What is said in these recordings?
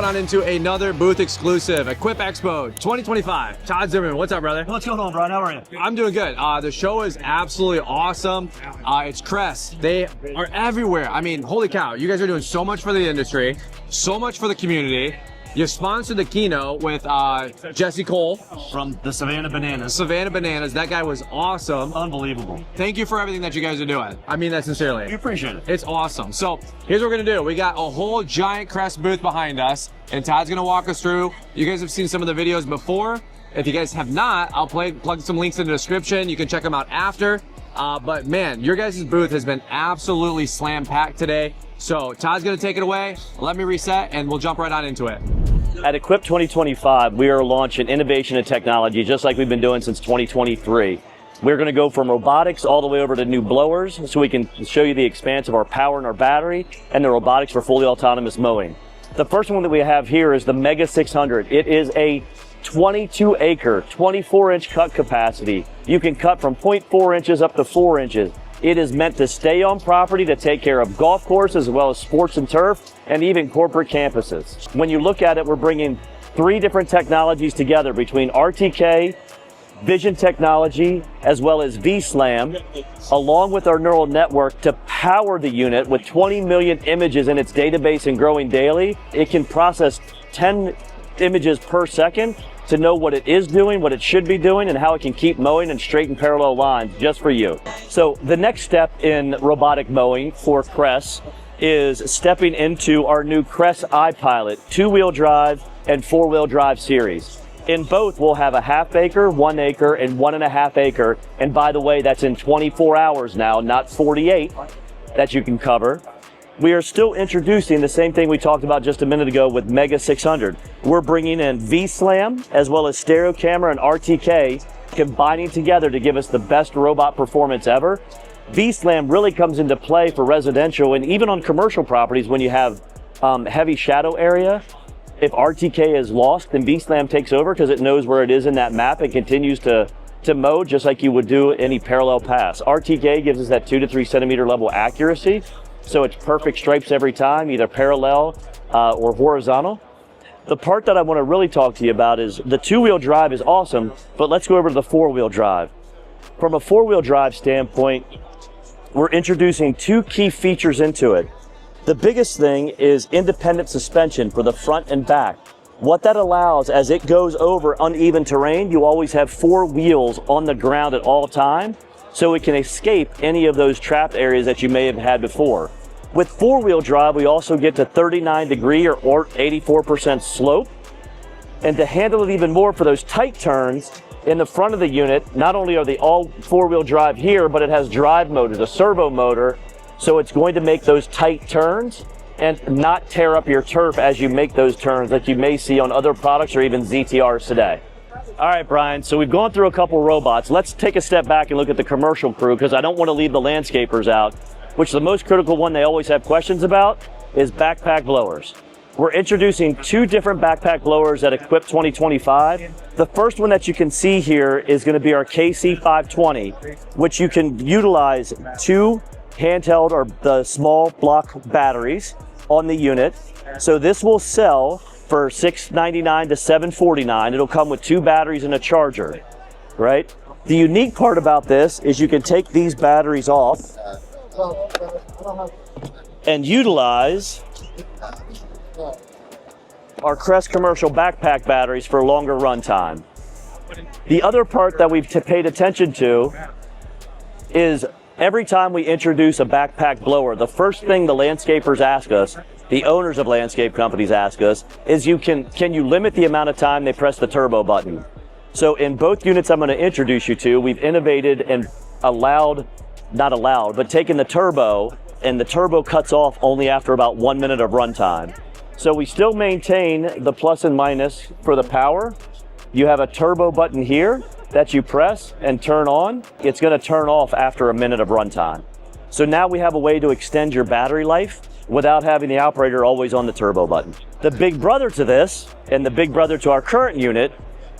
on into another booth exclusive, Equip Expo 2025. Todd Zimmerman, what's up, brother? What's going on, Brian? How are you? I'm doing good. The show is absolutely awesome. It's Kress. They are everywhere. I mean, holy cow, you guys are doing so much for the industry, so much for the community. You sponsored the keynote with Jesse Cole. From the Savannah Bananas. Savannah Bananas. That guy was awesome. Unbelievable. Thank you for everything that you guys are doing. I mean that sincerely. We appreciate it. It's awesome. So here's what we're gonna do. We got a whole giant Kress booth behind us, and Todd's gonna walk us through. You guys have seen some of the videos before. If you guys have not, I'll plug some links in the description. You can check them out after. But man, your guys' booth has been absolutely slam-packed today. So Todd's gonna take it away. Let me reset, and we'll jump right on into it. At Equip 2025, we are launching innovation and technology just like we've been doing since 2023. We're going to go from robotics all the way over to new blowers so we can show you the expanse of our power and our battery and the robotics for fully autonomous mowing. The first one that we have here is the Mega 600. It is a 22-acre, 24-inch cut capacity. You can cut from 0.4 inches up to 4 inches. It is meant to stay on property to take care of golf courses as well as sports and turf and even corporate campuses. When you look at it, we're bringing 3 different technologies together between RTK, vision technology, as well as V-SLAM, along with our neural network to power the unit with 20 million images in its database and growing daily. It can process 10 images per second to know what it is doing, what it should be doing, and how it can keep mowing in straight and parallel lines just for you. So the next step in robotic mowing for Kress is stepping into our new Kress iPilot 2-wheel drive and 4-wheel drive series. In both, we'll have a ½ acre, 1 acre, and 1.5 acre. And by the way, that's in 24 hours now, not 48 that you can cover. We are still introducing the same thing we talked about just a minute ago with Mega 600. We're bringing in V-SLAM as well as stereo camera and RTK combining together to give us the best robot performance ever. V-SLAM really comes into play for residential and even on commercial properties when you have heavy shadow area. If RTK is lost, then V-SLAM takes over because it knows where it is in that map and continues to mow just like you would do any parallel pass. RTK gives us that 2 to 3 centimeter level accuracy. So it's perfect stripes every time, either parallel or horizontal. The part that I want to really talk to you about is the 2-wheel drive is awesome, but let's go over to the 4-wheel drive. From a 4-wheel drive standpoint, we're introducing 2 key features into it. The biggest thing is independent suspension for the front and back. What that allows, as it goes over uneven terrain, you always have 4 wheels on the ground at all times, so it can escape any of those trapped areas that you may have had before. With 4-wheel drive, we also get to 39-degree or 84% slope. And to handle it even more for those tight turns, in the front of the unit, not only are they all 4-wheel drive here, but it has drive motors, a servo motor, so it's going to make those tight turns and not tear up your turf as you make those turns like you may see on other products or even ZTRs today. All right, Brian, so we've gone through a couple robots. Let's take a step back and look at the commercial crew because I don't want to leave the landscapers out, which the most critical one they always have questions about is backpack blowers. We're introducing 2 different backpack blowers at Equip 2025. The first one that you can see here is going to be our KC520, which you can utilize 2 handheld or the small block batteries on the unit. So this will sell for $699 to $749. It'll come with 2 batteries and a charger, right? The unique part about this is you can take these batteries off and utilize our Kress Commercial backpack batteries for longer run time. The other part that we've paid attention to is every time we introduce a backpack blower, the first thing the landscapers ask us, the owners of landscape companies ask us, is can you limit the amount of time they press the turbo button? So in both units I'm going to introduce you to, we've innovated and taken the turbo, and the turbo cuts off only after about 1 minute of runtime. So we still maintain the plus and minus for the power. You have a turbo button here that you press and turn on. It's going to turn off after a minute of runtime. So now we have a way to extend your battery life without having the operator always on the turbo button. The big brother to this, and the big brother to our current unit,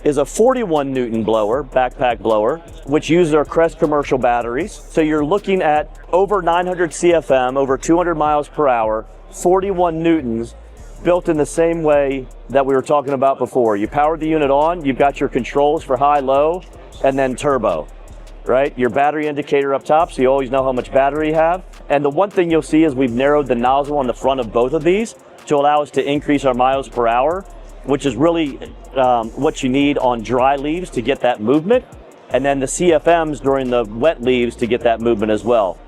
is a 41 Newton blower, backpack blower, which uses our Kress Commercial batteries. So you're looking at over 900 CFM, over 200 miles per hour, 41 Newtons, built in the same way that we were talking about before. You powered the unit on, you've got your controls for high, low, and then turbo, right? Your battery indicator up top, so you always know how much battery you have. And the one thing you'll see is we've narrowed the nozzle on the front of both of these to allow us to increase our miles per hour, which is really what you need on dry leaves to get that movement. And then the CFMs during the wet leaves to get that movement as well.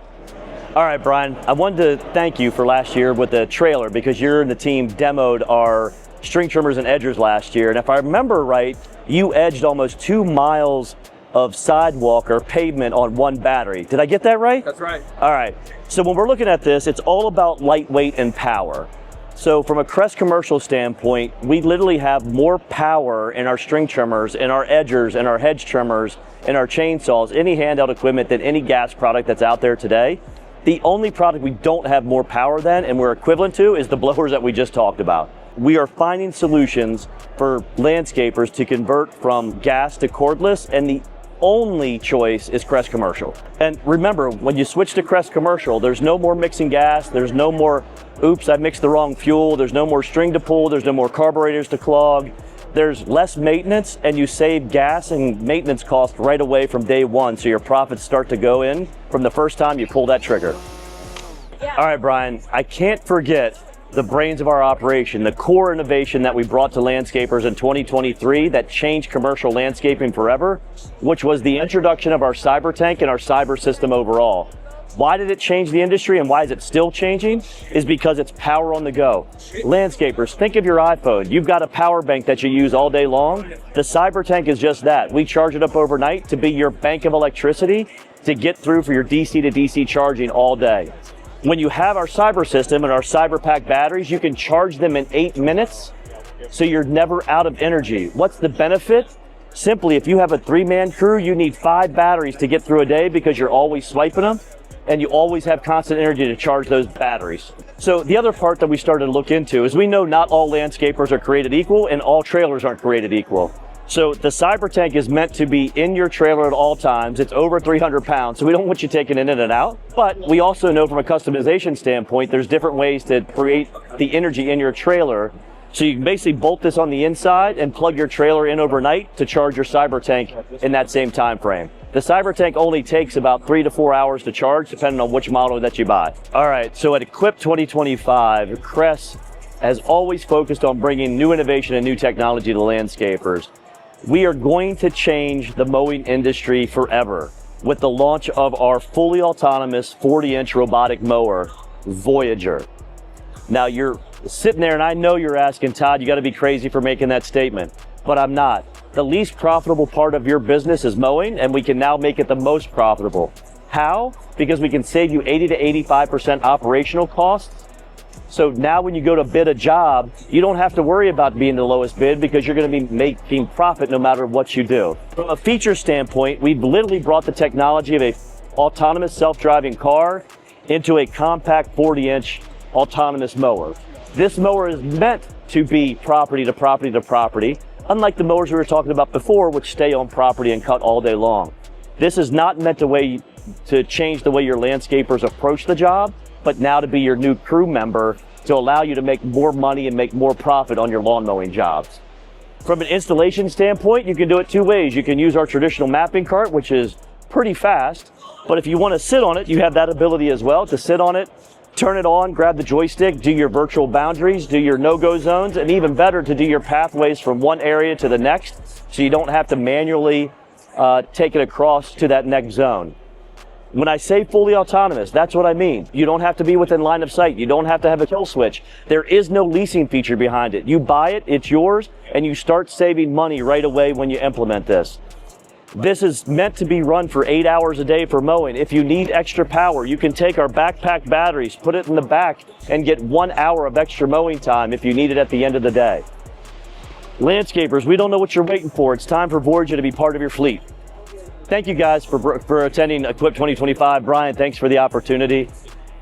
All right, Brian, I wanted to thank you for last year with the trailer because you and the team demoed our string trimmers and edgers last year. And if I remember right, you edged almost 2 miles of sidewalk or pavement on one battery. Did I get that right? That's right. All right. So when we're looking at this, it's all about lightweight and power. So from a Kress Commercial standpoint, we literally have more power in our string trimmers, in our edgers, in our hedge trimmers, in our chainsaws, any handheld equipment than any gas product that's out there today. The only product we don't have more power than and we're equivalent to is the blowers that we just talked about. We are finding solutions for landscapers to convert from gas to cordless, and the only choice is Kress Commercial. And remember, when you switch to Kress Commercial, there's no more mixing gas, there's no more, oops, I mixed the wrong fuel, there's no more string to pull, there's no more carburetors to clog, there's less maintenance, and you save gas and maintenance costs right away from day one, so your profits start to go in from the first time you pull that trigger. All right, Brian, I can't forget the brains of our operation, the core innovation that we brought to landscapers in 2023 that changed commercial landscaping forever, which was the introduction of our cyber tank and our cyber system overall. Why did it change the industry and why is it still changing? Is because it's power on the go. Landscapers, think of your iPhone. You've got a power bank that you use all day long. The cyber tank is just that. We charge it up overnight to be your bank of electricity to get through for your DC to DC charging all day. When you have our cyber system and our cyber pack batteries, you can charge them in 8 minutes, so you're never out of energy. What's the benefit? Simply, if you have a 3-man crew, you need 5 batteries to get through a day because you're always swiping them, and you always have constant energy to charge those batteries. So the other part that we started to look into is we know not all landscapers are created equal and all trailers aren't created equal. So the cyber tank is meant to be in your trailer at all times. It's over 300 pounds, so we don't want you taking it in and out. But we also know from a customization standpoint, there's different ways to create the energy in your trailer. So you can basically bolt this on the inside and plug your trailer in overnight to charge your cyber tank in that same time frame. The cyber tank only takes about 3 to 4 hours to charge, depending on which model that you buy. All right, so at Equip 2025, Kress has always focused on bringing new innovation and new technology to landscapers. We are going to change the mowing industry forever with the launch of our fully autonomous 40-inch robotic mower, Voyager. Now you're sitting there and I know you're asking, Todd, you gotta be crazy for making that statement, but I'm not. The least profitable part of your business is mowing, and we can now make it the most profitable. How? Because we can save you 80 to 85% operational costs. So now when you go to bid a job, you don't have to worry about being the lowest bid because you're going to be making profit no matter what you do. From a feature standpoint, we've literally brought the technology of a autonomous self-driving car into a compact 40-inch autonomous mower. This mower is meant to be property to property to property, unlike the mowers we were talking about before, which stay on property and cut all day long. This is not meant to change the way your landscapers approach the job, but now to be your new crew member to allow you to make more money and make more profit on your lawn mowing jobs. From an installation standpoint, you can do it 2 ways. You can use our traditional mapping cart, which is pretty fast, but if you want to sit on it, you have that ability as well to sit on it, turn it on, grab the joystick, do your virtual boundaries, do your no-go zones, and even better to do your pathways from one area to the next so you don't have to manually take it across to that next zone. When I say fully autonomous, that's what I mean. You don't have to be within line of sight. You don't have to have a kill switch. There is no leasing feature behind it. You buy it, it's yours, and you start saving money right away when you implement this. This is meant to be run for 8 hours a day for mowing. If you need extra power, you can take our backpack batteries, put it in the back, and get 1 hour of extra mowing time if you need it at the end of the day. Landscapers, we don't know what you're waiting for. It's time for Voyager to be part of your fleet. Thank you guys for attending Equip 2025. Brian, thanks for the opportunity.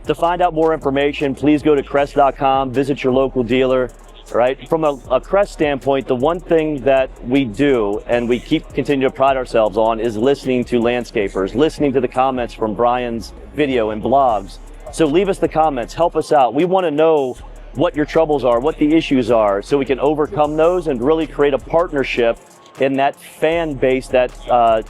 To find out more information, please go to Kress.com, visit your local dealer. Right? From a Kress standpoint, the one thing that we do and we continue to pride ourselves on is listening to landscapers, listening to the comments from Brian's video and blogs. So leave us the comments, help us out. We want to know what your troubles are, what the issues are, so we can overcome those and really create a partnership in that fan base that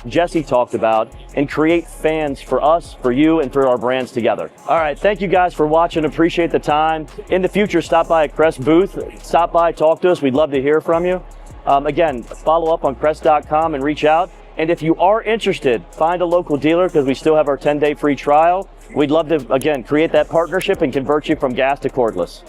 Jesse talked about, and create fans for us, for you, and for our brands together. All right, thank you guys for watching. Appreciate the time. In the future, stop by a Kress booth. Stop by, talk to us. We'd love to hear from you. Again, follow up on Kress.com and reach out. And if you are interested, find a local dealer, because we still have our 10-day free trial. We'd love to, again, create that partnership and convert you from gas to cordless.